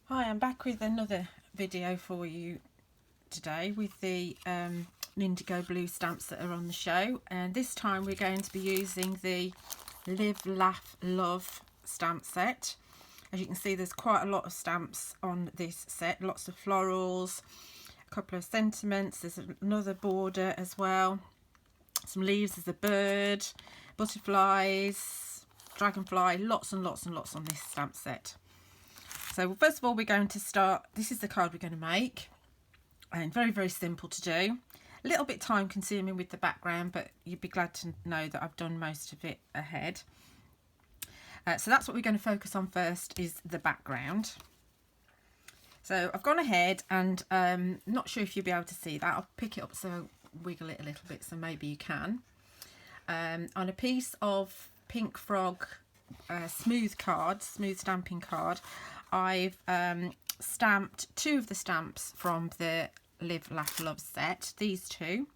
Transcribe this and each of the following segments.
Hi, I'm back with another video for you today with the IndigoBlu stamps that are on the show, and this time we're going to be using the Live, Laugh, Love stamp set. As you can see, there's quite a lot of stamps on this set, lots of florals, a couple of sentiments, there's another border as well, some leaves, there's a bird, butterflies, dragonfly, lots and lots and lots on this stamp set. So first of all, we're going to start, this is the card we're going to make, and very, very simple to do. A little bit time consuming with the background, but you'd be glad to know that I've done most of it ahead. So that's what we're going to focus on first, is the background. So I've gone ahead and not sure if you'll be able to see that. I'll pick it up, so wiggle it a little bit, so maybe you can. On a piece of Pink Frog smooth stamping card, I've stamped two of the stamps from the Live, Laugh, Love set, these two,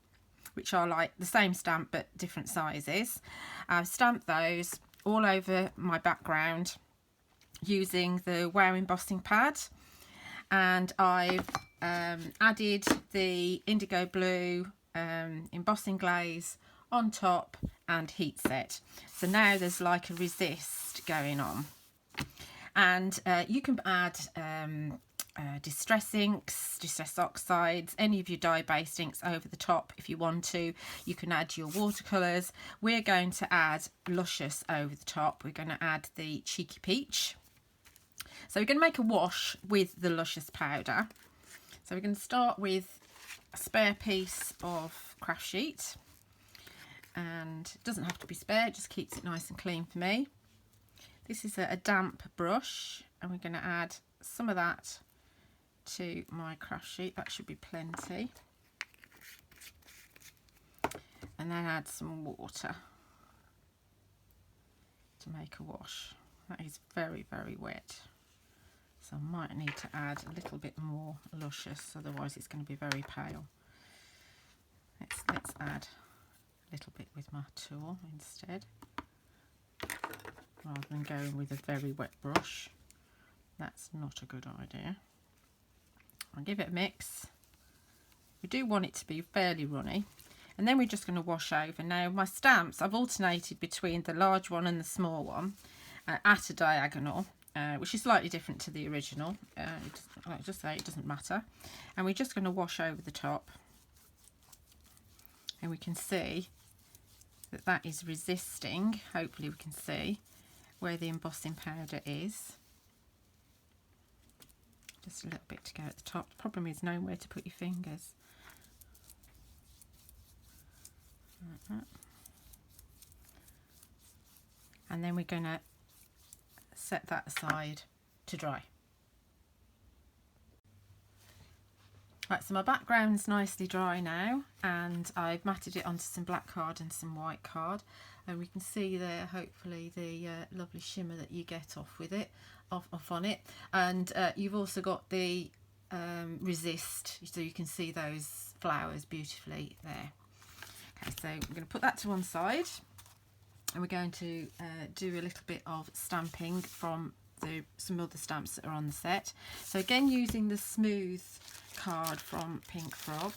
which are like the same stamp but different sizes. I've stamped those all over my background using the Wow embossing pad, and I've added the IndigoBlu embossing glaze on top and heat set. So now there's like a resist going on, and you can add distress inks, distress oxides, any of your dye-based inks over the top if you want to. You can add your watercolours. We're going to add Luscious over the top. We're going to add the Cheeky Peach. So we're going to make a wash with the Luscious powder. So we're going to start with a spare piece of craft sheet, and it doesn't have to be spare, it just keeps it nice and clean for me. This is a damp brush, and we're going to add some of that to my craft sheet. That should be plenty. And then add some water to make a wash. That is very, very wet, so I might need to add a little bit more Luscious, otherwise it's going to be very pale. Let's add a little bit with my tool instead, rather than going with a very wet brush. That's not a good idea. I'll give it a mix. We do want it to be fairly runny, and then we're just going to wash over. Now my stamps, I've alternated between the large one and the small one at a diagonal, which is slightly different to the original. Like I just say, it doesn't matter. And we're just going to wash over the top, and we can see that that is resisting. Hopefully we can see where the embossing powder is. Just a little bit to go at the top. The problem is knowing where to put your fingers. Like that. And then we're going to set that aside to dry. Right, so my background's nicely dry now, and I've matted it onto some black card and some white card, and we can see there hopefully the lovely shimmer that you get off with it, off on it. And you've also got the resist, so you can see those flowers beautifully there. Okay, so I'm going to put that to one side, and we're going to do a little bit of stamping from some other stamps that are on the set. So again, using the smooth card from Pink Frog,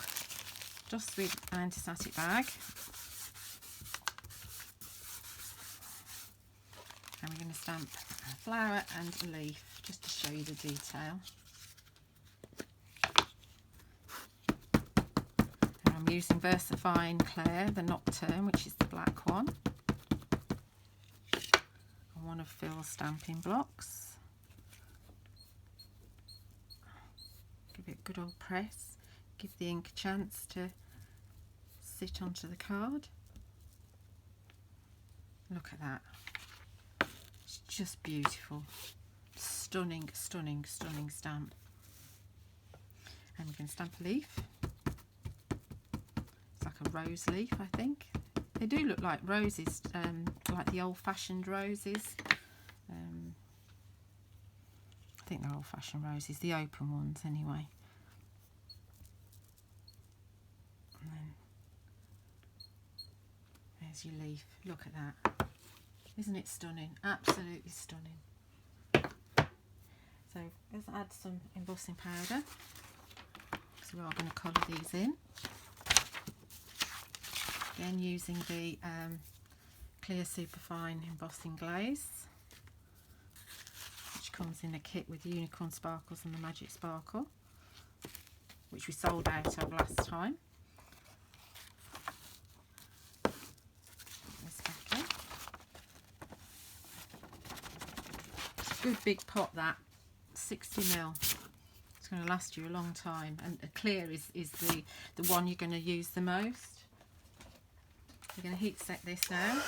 just with an anti-static bag, and we're going to stamp a flower and a leaf just to show you the detail. And I'm using VersaFine Claire, the Nocturne, which is the black one, and one of Phil's stamping blocks. Give it a good old press, give the ink a chance to sit onto the card. Look at that, it's just beautiful. Stunning, stunning, stunning stamp. And we're going to stamp a leaf. It's like a rose leaf, I think. They do look like roses, like the old-fashioned roses. I think they're old-fashioned roses, the open ones anyway. And then there's your leaf. Look at that. Isn't it stunning? Absolutely stunning. So let's add some embossing powder. So we are going to colour these in. Again, using the clear superfine embossing glaze, which comes in a kit with the unicorn sparkles and the magic sparkle, which we sold out of last time. This back in. It's a good big pot, that 60ml. It's going to last you a long time, and a clear is the one you're going to use the most. We're going to heat set this now.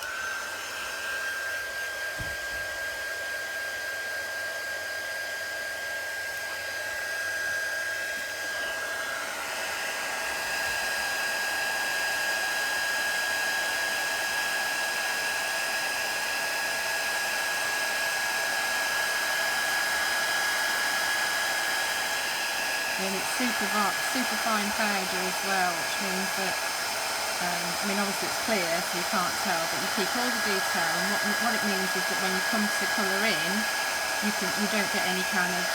And it's super fine powder as well, which means that, I mean, obviously it's clear so you can't tell, but you keep all the detail, and what it means is that when you come to colour in, you don't get any kind of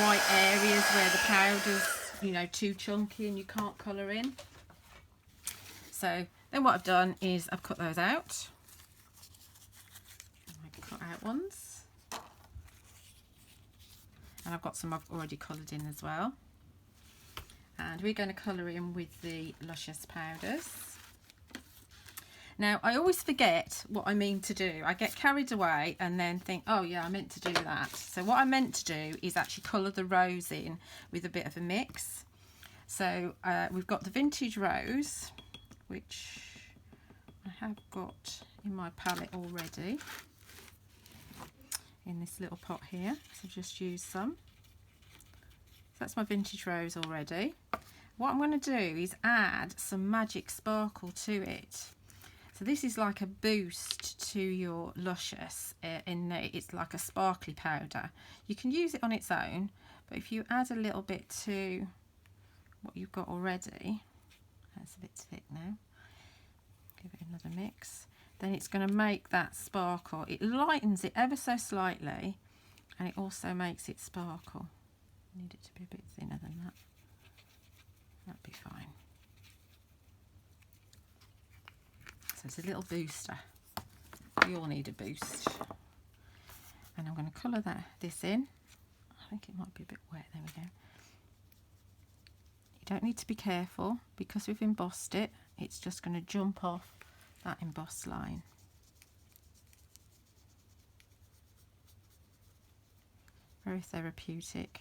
white areas where the powder's, you know, too chunky and you can't colour in. So then what I've done is I've cut those out. I cut out ones. And I've got some I've already coloured in as well. And we're going to colour in with the Luscious Powders. Now, I always forget what I mean to do. I get carried away and then think, oh yeah, I meant to do that. So what I meant to do is actually colour the rose in with a bit of a mix. So we've got the Vintage Rose, which I have got in my palette already, in this little pot here, so just use some. So that's my Vintage Rose already. What I'm going to do is add some magic sparkle to it. So this is like a boost to your Luscious, in that it's like a sparkly powder. You can use it on its own, but if you add a little bit to what you've got already, that's a bit thick now, give it another mix. Then it's going to make that sparkle. It lightens it ever so slightly, and it also makes it sparkle. I need it to be a bit thinner than that. That'd be fine. So it's a little booster. We all need a boost. And I'm going to colour this in. I think it might be a bit wet. There we go. You don't need to be careful because we've embossed it. It's just going to jump off that embossed line. Very therapeutic,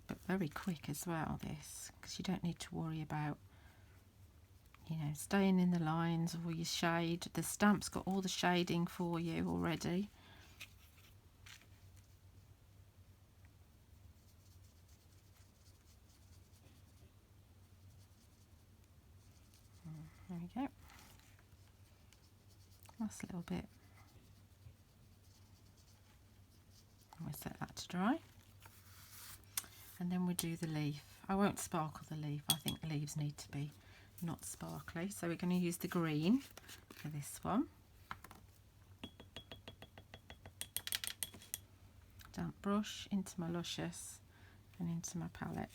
but very quick as well, this, because you don't need to worry about, you know, staying in the lines or your shade. The stamp's got all the shading for you already. There we go. Last little bit. And we'll set that to dry. And then we'll do the leaf. I won't sparkle the leaf. I think leaves need to be not sparkly. So we're going to use the green for this one. Damp brush into my Luscious and into my palette.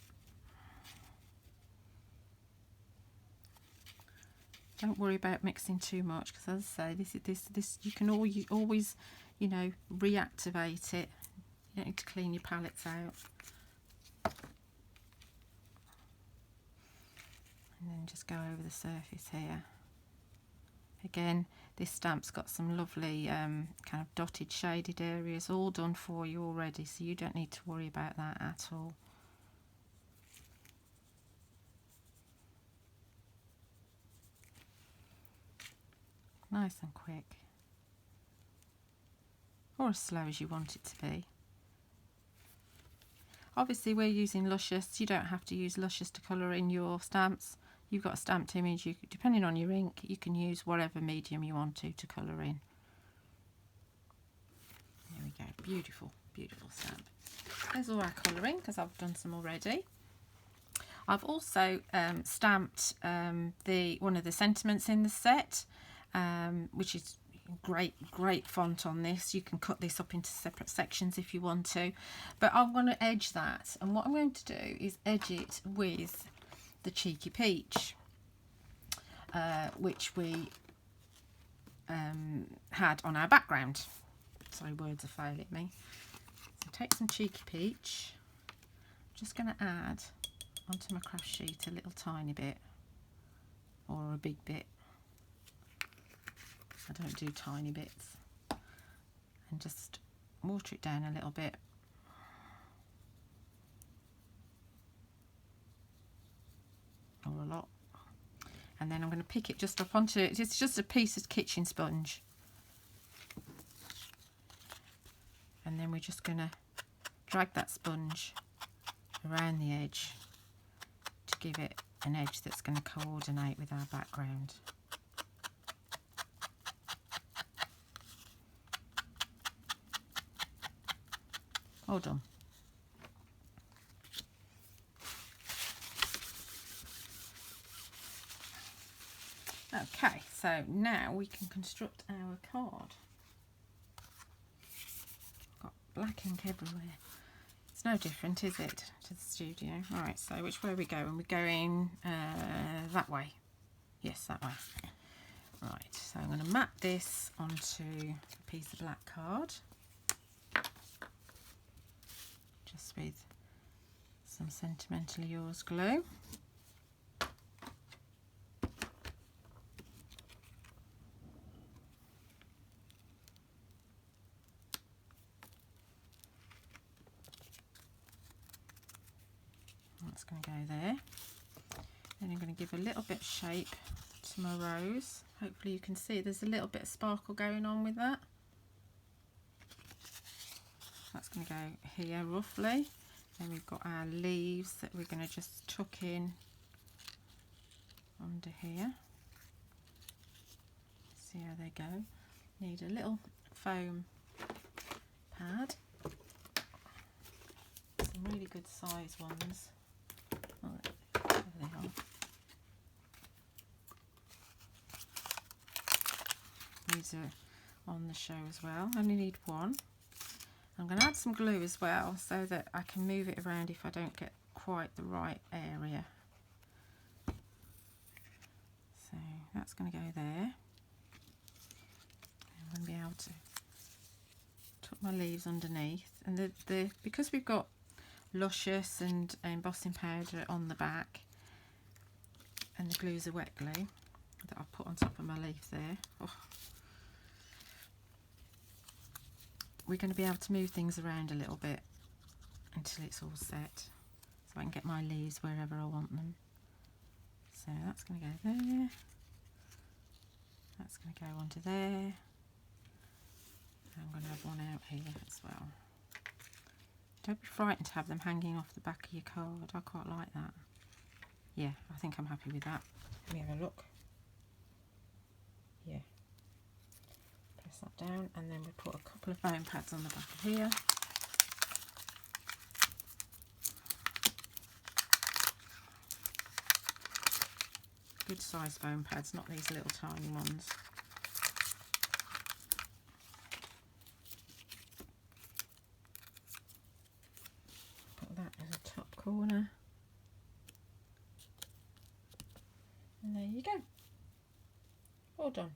Don't worry about mixing too much, because as I say, this you can always, you know, reactivate it. You don't need to clean your palettes out. And then just go over the surface here. Again, this stamp's got some lovely kind of dotted, shaded areas all done for you already, so you don't need to worry about that at all. Nice and quick, or as slow as you want it to be. Obviously we're using Luscious. You don't have to use Luscious to colour in your stamps. You've got a stamped image, depending on your ink, you can use whatever medium you want to colour in. There we go, beautiful, beautiful stamp. There's all our colouring, because I've done some already. I've also stamped one of the sentiments in the set, which is great font on this. You can cut this up into separate sections if you want to, but I'm going to edge that, and what I'm going to do is edge it with the Cheeky Peach, which we had on our background. Sorry, words are failing me. So take some Cheeky Peach. I'm just going to add onto my craft sheet a little tiny bit, or a big bit. I don't do tiny bits, and just water it down a little bit. Or a lot. And then I'm going to pick it just up onto it. It's just a piece of kitchen sponge. And then we're just going to drag that sponge around the edge to give it an edge that's going to coordinate with our background. All done. Okay, so now we can construct our card. Got black ink everywhere. It's no different, is it, to the studio? Alright, so which way are we going? We're going that way. Yes, that way. Right, so I'm going to map this onto a piece of black card. Just with some Sentimentally Yours glue. That's going to go there. Then I'm going to give a little bit of shape to my rose. Hopefully you can see there's a little bit of sparkle going on with that. That's going to go here roughly. Then we've got our leaves that we're going to just tuck in under here. See how they go. Need a little foam pad. Some really good size ones. Oh, there they are. These are on the show as well. Only need one. I'm going to add some glue as well so that I can move it around if I don't get quite the right area. So that's going to go there. I'm going to be able to tuck my leaves underneath, and because we've got Luscious and embossing powder on the back, and the glue's a wet glue that I've put on top of my leaf there. Oh. We're going to be able to move things around a little bit until it's all set, so I can get my leaves wherever I want them. So that's going to go there, that's going to go onto there. I'm going to have one out here as well. Don't be frightened to have them hanging off the back of your card. I quite like that. Yeah, I think I'm happy with that. Let me have a look. Yeah. Press that down, and then we put a couple of foam pads on the back of here. Good size foam pads, not these little tiny ones. Put that as a top corner. And there you go. All done.